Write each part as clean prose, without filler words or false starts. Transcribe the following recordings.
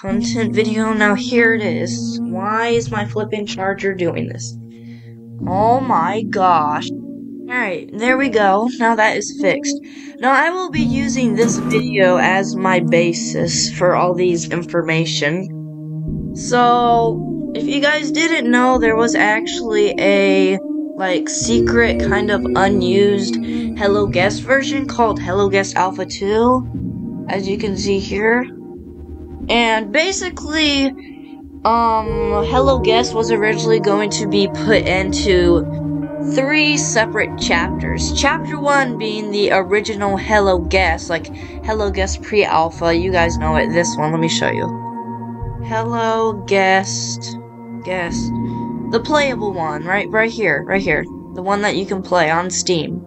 content video. Now here it is. Why is my flipping charger doing this? Oh my gosh. Alright, there we go. Now that is fixed. Now I will be using this video as my basis for all these information. So, if you guys didn't know, there was actually a secret kind of unused Hello Guest version called Hello Guest Alpha 2, as you can see here. And basically, Hello Guest was originally going to be put into 3 separate chapters. Chapter 1 being the original Hello Guest, like Hello Guest Pre-Alpha. You guys know it. This one, let me show you. Hello Guest, the playable one, right here. The one that you can play on Steam.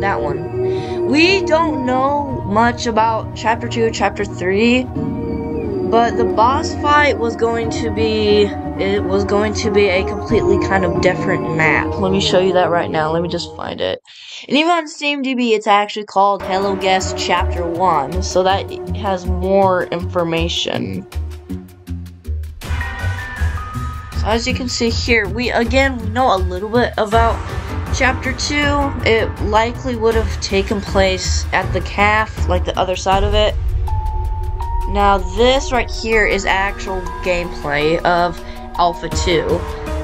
That one. We don't know much about Chapter 2, Chapter 3, but the boss fight was going to be a completely kind of different map. Let me show you that right now. Let me just find it. And even on SteamDB, it's actually called Hello Guest Chapter 1, so that has more information. So as you can see here, we know a little bit about Chapter 2. It likely would have taken place at the calf, like the other side of it. Now this right here is actual gameplay of Alpha 2.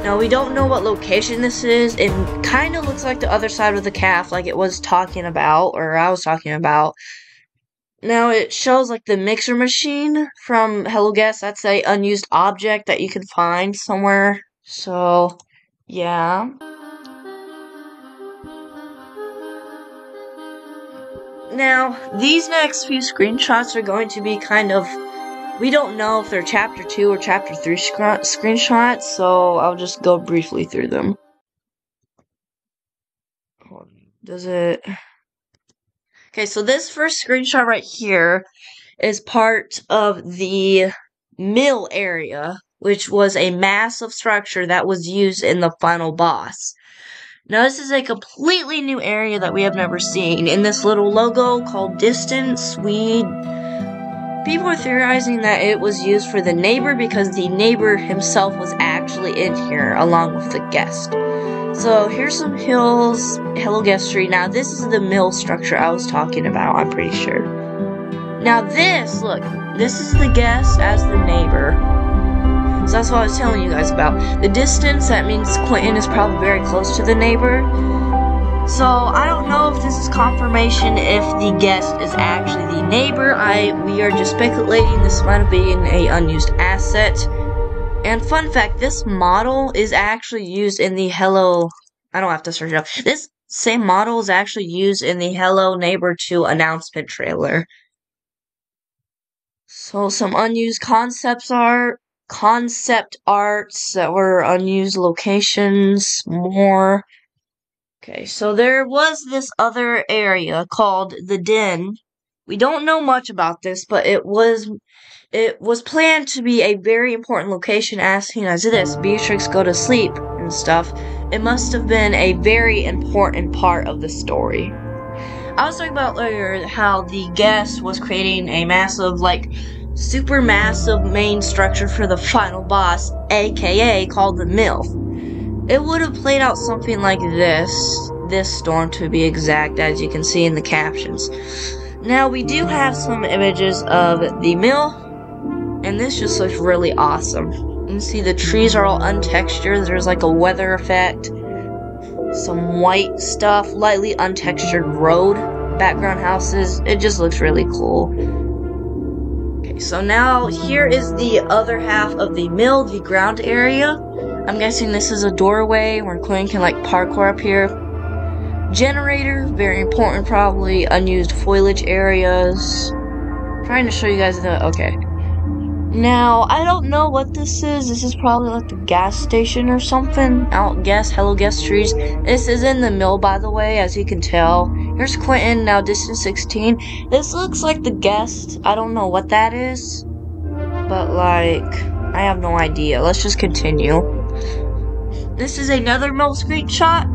Now we don't know what location this is. It kind of looks like the other side of the calf, like it was talking about, or I was talking about. Now it shows like the mixer machine from Hello Guest. That's a unused object that you can find somewhere. So, yeah. Now, these next few screenshots are going to be kind of, we don't know if they're Chapter 2 or Chapter 3 screenshots, so I'll just go briefly through them. Does it... Okay, so this first screenshot right here is part of the mill area, which was a massive structure that was used in the final boss. Now this is a completely new area that we have never seen. In this little logo called Distance, people are theorizing that it was used for the neighbor because the neighbor himself was actually in here along with the guest. So here's some hills, Hello Guest Street. Now this is the mill structure I was talking about, I'm pretty sure. Now this, look, this is the guest as the neighbor. So that's what I was telling you guys about. The distance, that means Quentin is probably very close to the neighbor. So I don't know if this is confirmation if the guest is actually the neighbor. We are just speculating this might have been an unused asset. And fun fact, this model is actually used in the Hello... I don't have to search it up. This same model is actually used in the Hello Neighbor 2 announcement trailer. So some unused concept arts that were unused locations, more. Okay, so there was this other area called the Den. We don't know much about this, but it was planned to be a very important location as soon as this Beatrix go to sleep and stuff. It must have been a very important part of the story. I was talking about earlier how the guest was creating a massive, super massive main structure for the final boss, aka called the mill. It would have played out something like this storm to be exact, as you can see in the captions. Now we do have some images of the mill, and this just looks really awesome. You can see the trees are all untextured, there's like a weather effect, some white stuff, lightly untextured road, background houses, it just looks really cool. Okay, so now here is the other half of the mill, the ground area. I'm guessing this is a doorway where Quinn can parkour up here. Generator, very important probably, unused foliage areas. Trying to show you guys okay. Now, I don't know what this is. This is probably like the gas station or something. Hello Guest trees. This is in the mill, by the way, as you can tell. Here's Quentin, now distance 16. This looks like the guest. I don't know what that is. But, I have no idea. Let's just continue. This is another mill screenshot.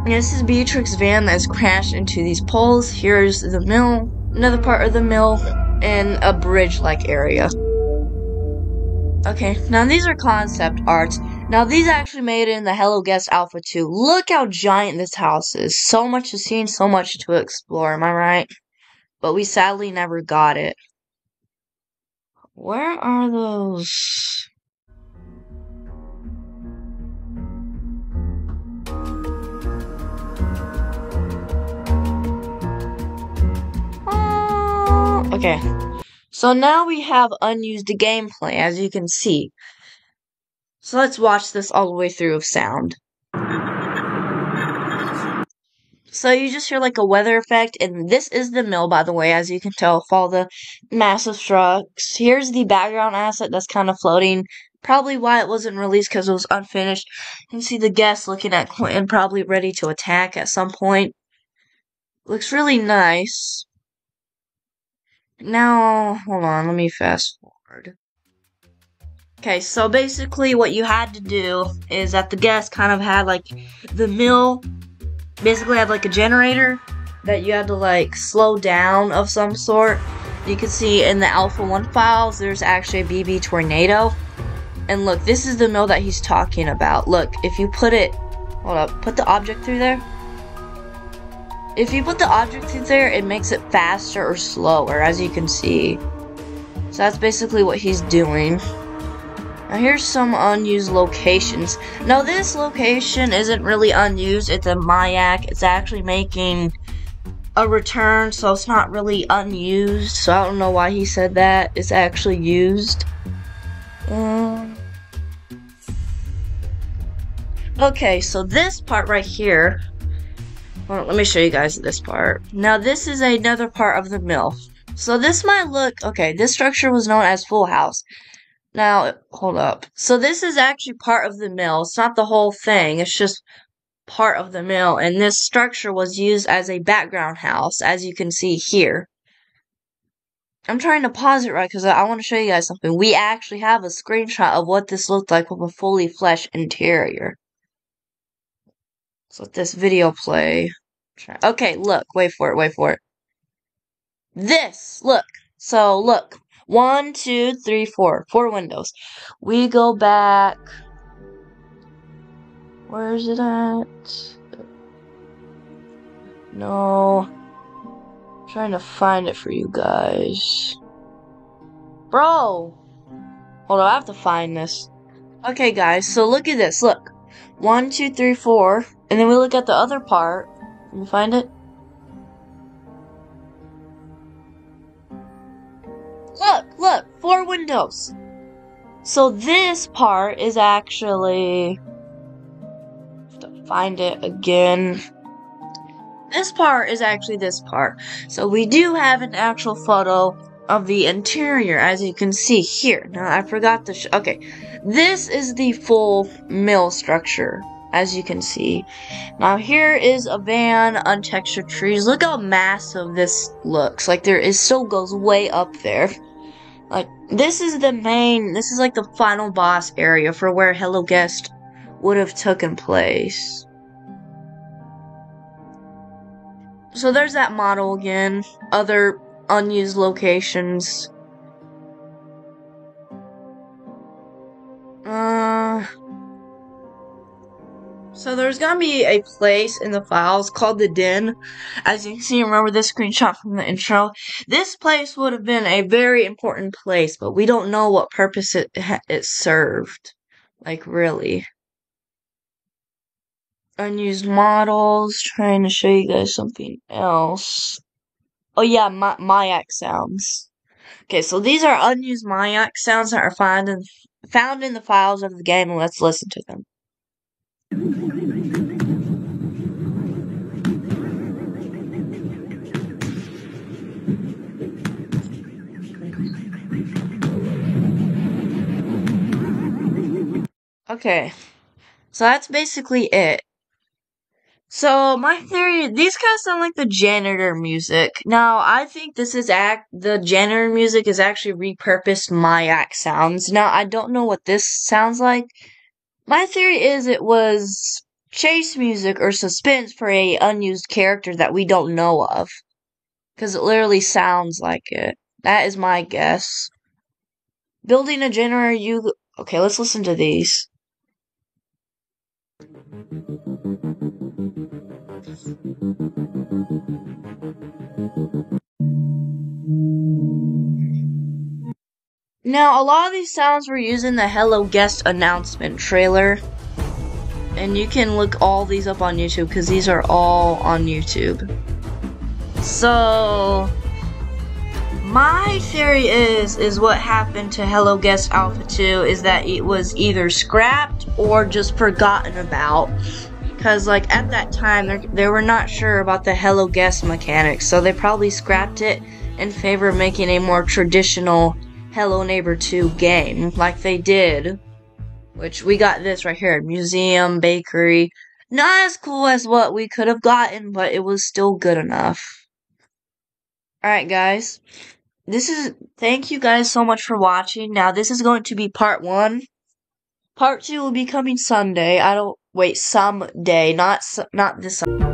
This is Beatrix's van that has crashed into these poles. Here's the mill, another part of the mill, and a bridge-like area. Okay, now these are concept arts. Now these actually made it in the Hello Guest Alpha 2. Look how giant this house is. So much to see and so much to explore, am I right? But we sadly never got it. Where are those? Okay. So now we have unused gameplay, as you can see. So let's watch this all the way through with sound. So you just hear like a weather effect, and this is the mill, by the way, as you can tell, with all the massive trucks. Here's the background asset that's kind of floating. Probably why it wasn't released, because it was unfinished. You can see the guests looking at Quentin, probably ready to attack at some point. Looks really nice. Now, hold on, let me fast forward. Okay, so basically what you had to do is that the guests kind of had like the mill basically had like a generator that you had to like slow down of some sort. You can see in the Alpha 1 files there's actually a BB tornado. And look, this is the mill that he's talking about. Look, if you put it, hold up, put the object through there. If you put the object through there, it makes it faster or slower, as you can see. So that's basically what he's doing. Now here's some unused locations. Now this location isn't really unused, it's a Mayak. It's actually making a return, so it's not really unused. So I don't know why he said that. It's actually used. Okay, so this part right here. Well, let me show you guys this part. Now this is another part of the mill. So this might look, okay, this structure was known as Full House. Now, hold up. So this is actually part of the mill. It's not the whole thing. It's just part of the mill. And this structure was used as a background house, as you can see here. I'm trying to pause it right because I want to show you guys something. We actually have a screenshot of what this looked like with a fully fleshed interior. Let's let this video play. Okay, look. Wait for it. This! Look. So, look. 1, 2, 3, 4. 4 windows. We go back. Where is it at? No. I'm trying to find it for you guys. Bro! Hold on, I have to find this. Okay, guys, so look at this. Look. 1, 2, 3, 4. And then we look at the other part. Can you find it? Look, 4 windows. So this part is actually, have to find it again. This part is actually this part. So we do have an actual photo of the interior, as you can see here. Now I forgot to okay. This is the full mill structure, as you can see. Now here is a van, untextured trees. Look how massive this looks. Like it still goes way up there. Like, this is like the final boss area for where Hello Guest would have taken place. So there's that model again. Other unused locations. So there's gonna be a place in the files called the Den. As you can see, remember this screenshot from the intro? This place would have been a very important place, but we don't know what purpose it served. Like, really. Unused models. Trying to show you guys something else. Oh yeah, Mayak sounds. Okay, so these are unused Mayak sounds that are found in the files of the game, and let's listen to them. Okay, so that's basically it. So my theory, these kind of sound like the janitor music. Now I think this is the janitor music is actually repurposed Mayak sounds. Now I don't know what this sounds like. My theory is it was chase music or suspense for a unused character that we don't know of. Because it literally sounds like it. That is my guess. Building a generator, okay, let's listen to these. Now, a lot of these sounds were used in the Hello Guest announcement trailer. And you can look all these up on YouTube because these are all on YouTube. So, my theory is what happened to Hello Guest Alpha 2 is that it was either scrapped or just forgotten about. Because, like, at that time, they were not sure about the Hello Guest mechanics, so they probably scrapped it in favor of making a more traditional Hello Neighbor 2 game, like they did. Which, we got this right here, museum, bakery. Not as cool as what we could have gotten, but it was still good enough. Alright, guys. Thank you guys so much for watching. Now, this is going to be part 1. Part 2 will be coming Sunday. Someday, not this Sunday.